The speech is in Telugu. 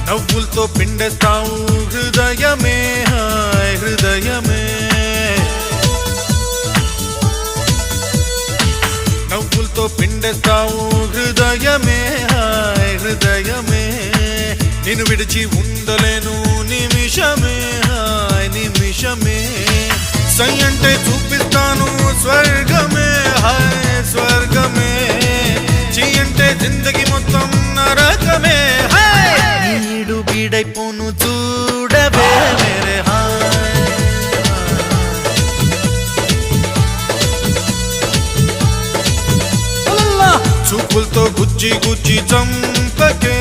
నవ్వులతో పిండేస్తావు హృదయమే హాయ్ హృదయమే నవ్వులతో పిండేస్తావు హృదయమే హాయ్ హృదయమే నిన్ను విడిచి ఉండలేను నిమిషమే హాయ్ నిమిషమే సై అంటే చూపిస్తాను స్వర్గమే హాయ్ స్వర్గమే చెయ్యంటే జిందగీ మొత్తం నరకమే ఈడు బీడైపోను చూడవే మేరే హాయ్ చూపులతో గుచ్చి గుచ్చి చంపకే